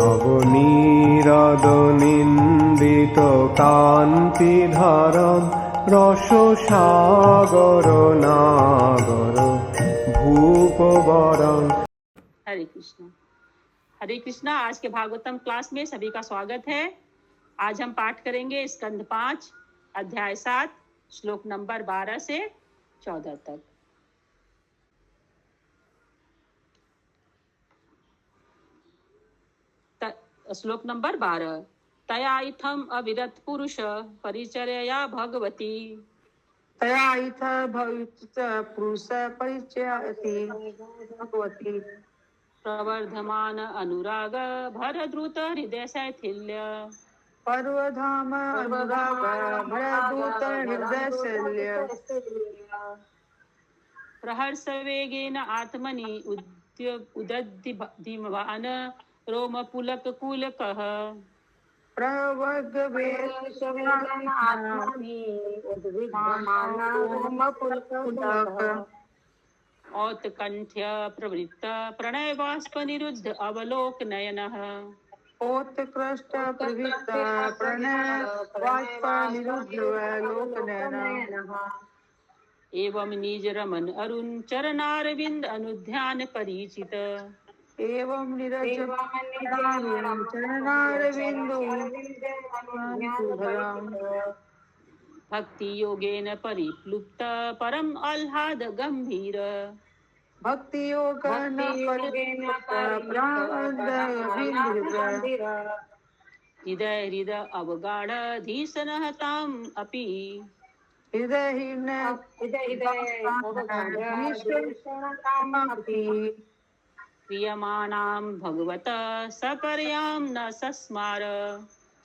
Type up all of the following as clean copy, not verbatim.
নবনীরদনিন্দিত কান্তিধারম রসসাগর নাগর भूपवरं। हरे कृष्णा। हरे कृष्णा। आज के भागवतम क्लास में सभी का स्वागत है। आज हम पाठ करेंगे स्कंद 5 अध्याय 7 श्लोक नंबर 12 से 14 तक। श्लोक नंबर 12। तया इत्थम अविरत पुरुष परिचर्या भगवती। तया इथ भविष्य पुरुष परिचयति भगवती। प्रवर्धमान अनुराग भरद्रुत हृदय शैथिल्य। पर्वधाम अनुराग भरद्रुत हृदय शैल्य। प्रहर्ष वेगेन आत्मनि उदद्धिमान रोम पुलक कुलकः। प्रवर्ग वेगेन आत्मनि उद्विग्नमान रोम पुलक। औत्कण्ठ्य प्रवृत्त प्रणय बाष्प निरुद्ध अवलोक नयनः। ओत्कृष्ट प्रवृत्त प्रणय बाष्प निरुद्ध अवलोक नयनः। एवं निज रमन अरुण चरणारविंद अनुध्यान परिचित। एवं नीरज चरणारविंदो भक्ति योगेन परिप्लुप्त परम आह्लाद गंभीर। भक्ति योग हृदय हृदय अवगाढ़ धीसनः ताम अपि। क्रियमाणां भगवत सपर्यां न सस्मार।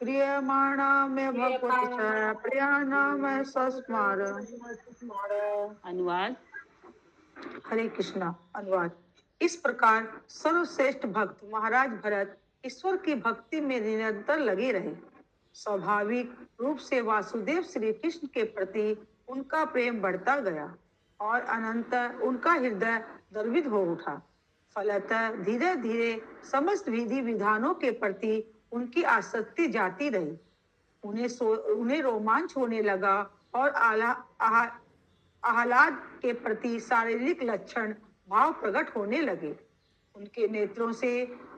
क्रियमाणां भगवत प्रियाणाम सस्मार। अनुवाद। हरे कृष्णा। अनुवाद। इस प्रकार सर्वश्रेष्ठ भक्त महाराज भरत ईश्वर की भक्ति में निरंतर लगे रहे। स्वाभाविक रूप से वासुदेव श्री कृष्ण के प्रति उनका प्रेम बढ़ता गया और अनंतर उनका हृदय द्रवित हो उठा। फलतः धीरे धीरे समस्त विधि विधानों के प्रति उनकी आसक्ति जाती रही। उन्हें रोमांच होने लगा और आह्लाद के प्रति शारीरिक लक्षण भाव प्रकट होने लगे। उनके नेत्रों से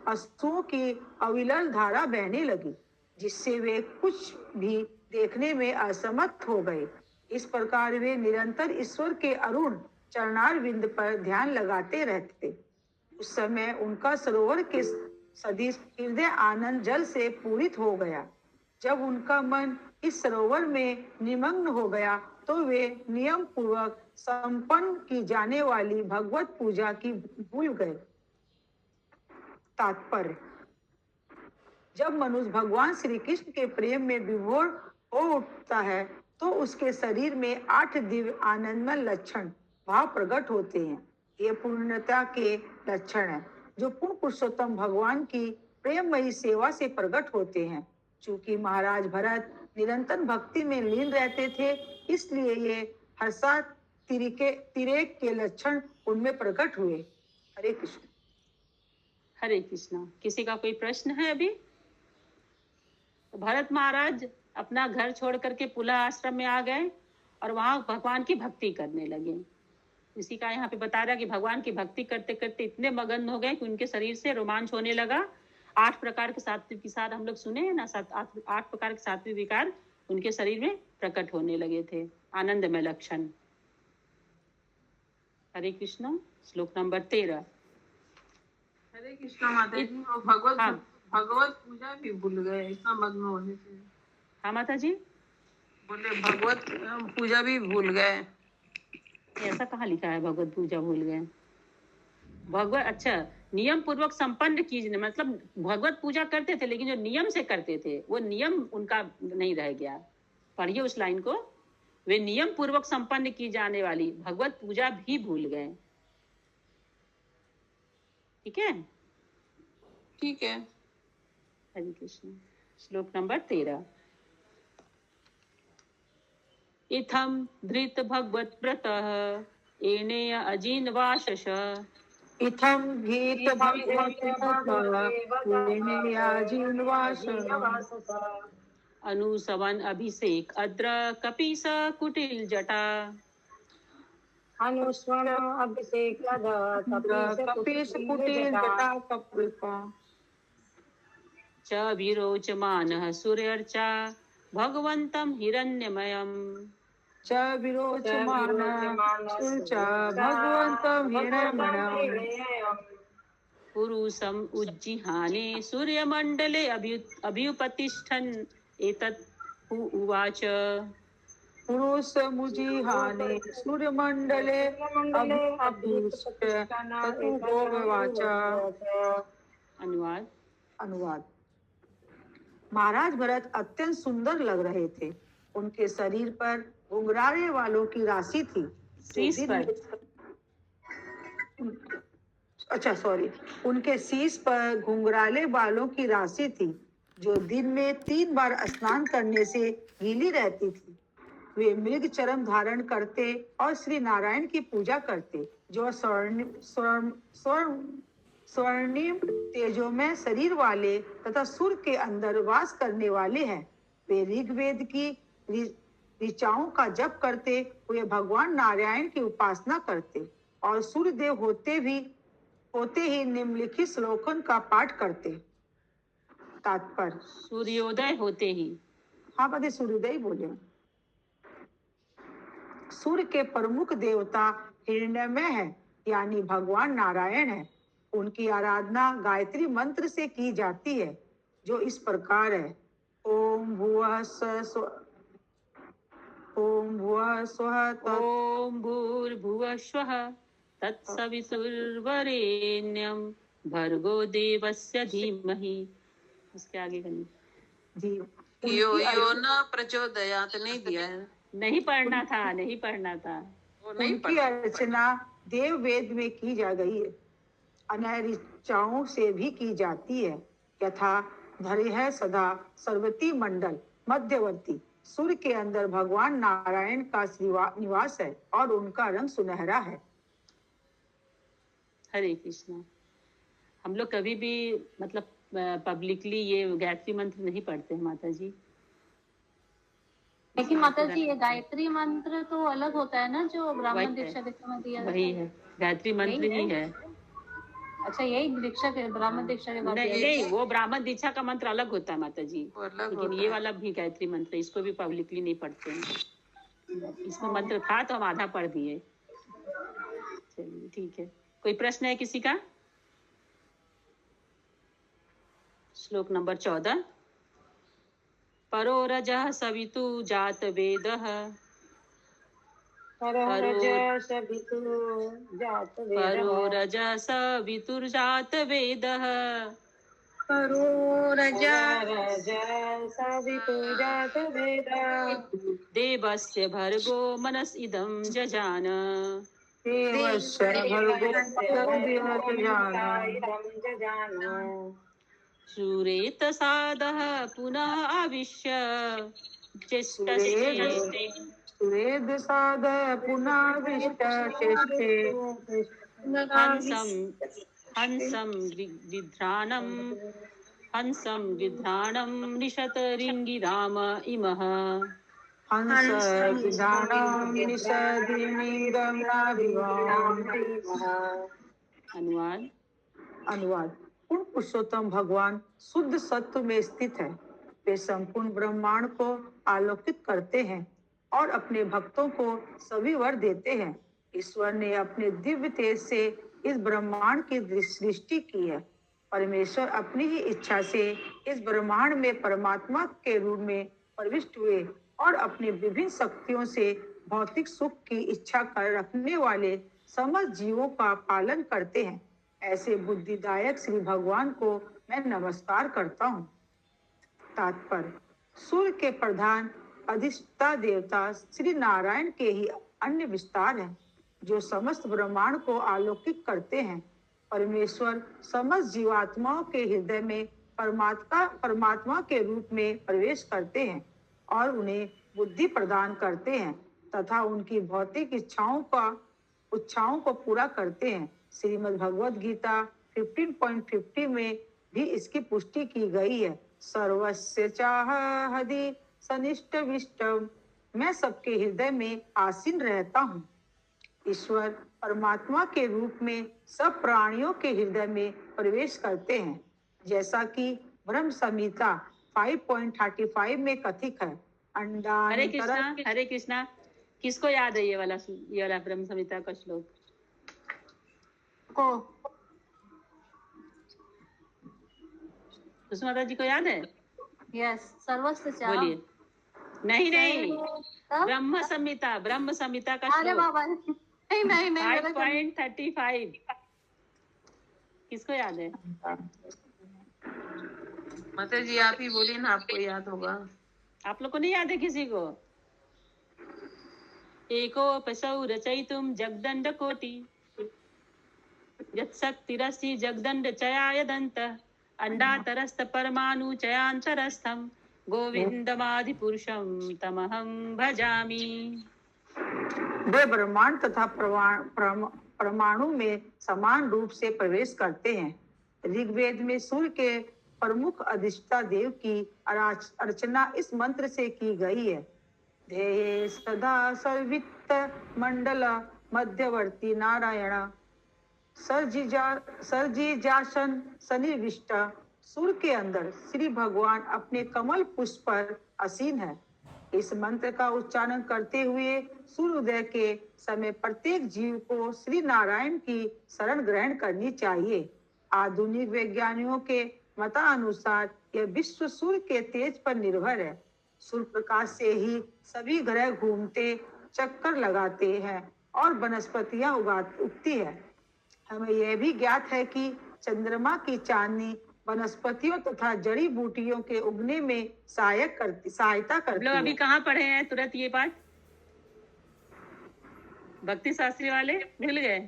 अश्रुओं की अविरल धारा बहने लगी, जिससे वे कुछ भी देखने में असमर्थ हो गए। इस प्रकार वे निरंतर ईश्वर के अरुण चरणारविंद पर ध्यान लगाते रहते। उस समय उनका सरोवर के सदृश हृदय आनंद जल से पूरित हो गया। जब उनका मन इस सरोवर में निमग्न हो गया तो वे नियम पूर्वक संपन्न की जाने वाली भगवत पूजा की भूल गए। तात्पर्य। जब मनुष्य भगवान श्री कृष्ण के प्रेम में विभोर हो उठता है तो उसके शरीर में 8 दिव्य आनंदमय लक्षण भाव प्रकट होते हैं। ये पूर्णता के लक्षण हैं जो पूर्ण पुरुषोत्तम भगवान की प्रेममयी सेवा से प्रकट होते हैं। चूंकि महाराज भरत निरंतर भक्ति में लीन रहते थे, इसलिए ये हर्षातिरेक के लक्षण उनमें प्रकट हुए। हरे कृष्ण। हरे कृष्णा। किसी का कोई प्रश्न है अभी? भरत महाराज अपना घर छोड़ करके पुला आश्रम में आ गए और वहां भगवान की भक्ति करने लगे। इसी का यहाँ पे बता रहा कि भगवान की भक्ति करते करते इतने मगन हो गए कि उनके शरीर से रोमांच होने लगा। 8 प्रकार के सात्विक विकार हम लोग सुने हैं ना, 8 प्रकार के सात्विक विकार उनके शरीर में प्रकट होने लगे थे, आनंदमय लक्षण। हरे कृष्णा। श्लोक नंबर 13। हरे कृष्णा माता जी। भगवत पूजा भी भूल गए इतना मग्न होने से। हाँ माता जी बोले भगवत पूजा भी भूल गए। ऐसा कहाँ लिखा है भगवत पूजा भूल गए? भगवत अच्छा नियम पूर्वक संपन्न कीजिए, मतलब भगवत पूजा करते थे लेकिन जो नियम से करते थे वो नियम उनका नहीं रह गया। पढ़िए उस लाइन को। वे नियम पूर्वक संपन्न की जाने वाली भगवत पूजा भी भूल गए। ठीक है। ठीक है। हरे कृष्ण। श्लोक नंबर 13। इत्थं धृत भगवत व्रतः एनेय अजिन वाशश। इत्थं गीत भगवत अनुसवन अभिषेक अद्र कपीस कुटिल जटा अनुस्वर अभिषेक कपीस कुटिल जटा कपिका च विरोचमानः सूर्यर्चा भगवन्तं हिरण्यमयम् च विरोचमानः सूर्यर्चा भगवन्तं हिरण्यमयम् पुरुषम् उज्जिहाने सूर्यमण्डले अभ्युपतिष्ठन् एतत् उवाच पुरुषमुजिहाने सूर्यमण्डले अभ्युपतिष्ठन् अनुवाद अनुवाद। महाराज भरत अत्यंत सुंदर लग रहे थे। उनके शरीर पर घुंघराले वालों की राशि थी। उनके शीश पर घुंघराले बालों की राशि थी जो दिन में 3 बार स्नान करने से गीली रहती थी। वे मृग चर्म धारण करते और श्री नारायण की पूजा करते जो स्वर्णिम तेजोमय शरीर वाले तथा सूर्य के अंदर वास करने वाले हैं। वे ऋग्वेद की ऋचाओं का जप करते हुए भगवान नारायण की उपासना करते और सूर्यदेव होते ही निम्नलिखित श्लोकन का पाठ करते। तात्पर्य सूर्योदय होते ही, हाँ पति सूर्योदय बोले। सूर्य के प्रमुख देवता हिरण्यमय है यानी भगवान नारायण है। उनकी आराधना गायत्री मंत्र से की जाती है जो इस प्रकार है। ओम भुवः स्वः ओम भूर्भुवः स्वः तत्सवितुर्वरेण्यं भर्गो देवस्य धीमहि। उसके आगे करनी जी। यो न प्रचोदयात नहीं दिया है, नहीं पढ़ना था वो नहीं उनकी अर्चना देव वेद में की जा गई है। अन्य ऋचाओं से भी की जाती है। यथा धरे है सदा सर्वती मंडल मध्यवर्ती सूर्य के अंदर भगवान नारायण का निवास है और उनका रंग सुनहरा है। हरे कृष्णा। हम लोग कभी भी मतलब पब्लिकली ये गायत्री मंत्र नहीं पढ़ते हैं माता जी। लेकिन माता जी ये गायत्री मंत्र तो अलग होता है ना जो ब्राह्मण दीक्षा के समय दिया जाता वही है, गायत्री मंत्र ही है। अच्छा यही दीक्षा के ब्राह्मण दीक्षा के बाद नहीं, वो ब्राह्मण दीक्षा का मंत्र अलग होता है माता जी, लेकिन ये वाला भी गायत्री मंत्र, इसको भी पब्लिकली नहीं पढ़ते हैं। इसमें मंत्र था तो हम आधा पढ़ दिए। चलिए ठीक है। कोई प्रश्न है किसी का? श्लोक नंबर 14। परो रजः सवितु जात वेदः परो रजः सवितुर्जात वेदः देवस्य भर्गो मनस इदं जजान। सूरेतसादः पुनः आविश्य चेष्टस्ते हंसं विध्राणं निशतरिङ्गिराम इमः। अनुवाद। पूर्ण पुरुषोत्तम भगवान शुद्ध सत्व में स्थित है। वे संपूर्ण ब्रह्मांड को आलोकित करते हैं और अपने भक्तों को सभी वर देते हैं। ईश्वर ने अपने दिव्य तेज से इस ब्रह्मांड की सृष्टि की है। परमेश्वर अपनी ही इच्छा से इस ब्रह्मांड में परमात्मा के रूप में प्रविष्ट हुए और अपनी विभिन्न शक्तियों से भौतिक सुख की इच्छा कर रखने वाले समस्त जीवों का पालन करते हैं। ऐसे बुद्धिदायक श्री भगवान को मैं नमस्कार करता हूँ। तात्पर्य सूर्य के प्रधान अधिष्ठता देवता श्री नारायण के ही अन्य विस्तार हैं जो समस्त ब्रह्मांड को आलोकित करते हैं। परमेश्वर समस्त जीवात्माओं के हृदय में परमात्मा के रूप में प्रवेश करते हैं और उन्हें बुद्धि प्रदान करते हैं तथा उनकी भौतिक इच्छाओं को पूरा करते हैं। श्रीमद् भगवद गीता 15.50 में भी इसकी पुष्टि की गई है। सर्वस्य चाह हदि सनिष्ट विष्टम, मैं सबके हृदय में आसीन रहता हूँ। ईश्वर परमात्मा के रूप में सब प्राणियों के हृदय में प्रवेश करते हैं, जैसा कि ब्रह्म संहिता 5.35 में कथित है। हरे कृष्णा, हरे कृष्णा। किसको याद है ये वाला ब्रह्म संहिता का श्लोक को? सुषमा माता जी को याद है? यस, सर्वस्व चाह। बोलिए। नहीं, ब्रह्म संहिता का अरे श्लोक। बाबा, नहीं 5.35 किसको याद है? माता जी आप ही बोलिए ना, आपको याद होगा। आप लोग को नहीं याद है किसी को? एको पशौ रचयितुं जगदण्ड कोटि यत्शक्तिरस्ति जगदण्ड चयाय दन्त अंडातरस्त परमाणु चयांतरस्थम गोविंदमादि पुरुषम तमहं भजामि। वे ब्रह्मांड तथा परमाणु में समान रूप से प्रवेश करते हैं। ऋग्वेद में सूर्य के प्रमुख अधिष्ठा देव की अर्चना इस मंत्र से की गई है। ध्येये सदा सर्वित्त मंडल मध्यवर्ती नारायण सर्जिजासन सन्निविष्ट। सूर्य के अंदर श्री भगवान अपने कमल पुष्प पर आसीन है। इस मंत्र का उच्चारण करते हुए सूर्योदय के समय प्रत्येक जीव को श्री नारायण की शरण ग्रहण करनी चाहिए। आधुनिक वैज्ञानिकों के मतानुसार यह विश्व सूर्य के तेज पर निर्भर है। सूर्य प्रकाश से ही सभी ग्रह घूमते, चक्कर लगाते हैं और वनस्पतियां उगती है। हमें यह भी ज्ञात है कि चंद्रमा की चांदनी वनस्पतियों तथा जड़ी बूटियों के उगने में सहायता करती है। अभी कहाँ पढ़े हैं तुरंत ये बात? भक्ति शास्त्री वाले भूल गए?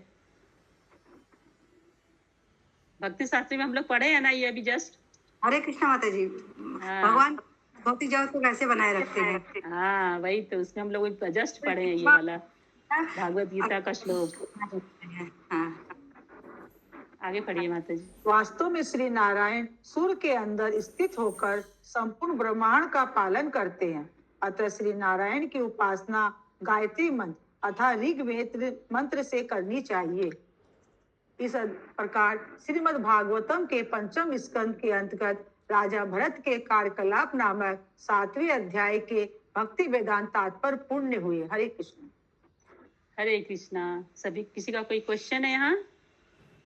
भक्ति शास्त्री में हम लोग पढ़े हैं ना ये अभी जस्ट। हरे कृष्णा माता जी। भगवान भौतिक जगत को कैसे बनाए रखते हैं? हाँ वही तो, उसमें हम लोग जस्ट पढ़े हैं ये वाला भागवत गीता का श्लोक। आगे पढ़िए माता जी। वास्तव में श्री नारायण सूर्य के अंदर स्थित होकर संपूर्ण ब्रह्मांड का पालन करते हैं। अतः श्री नारायण की उपासना गायत्री मंत्र अर्थात ऋग्वेद मंत्र से करनी चाहिए। इस प्रकार श्रीमद् भागवतम के 5वें स्कंद के अंतर्गत राजा भरत के कार्यकलाप नामक 7वें अध्याय के भक्ति वेदांत तात्पर्य पूर्ण हुए। हरे कृष्ण। हरे कृष्णा। सभी किसी का कोई क्वेश्चन है यहाँ?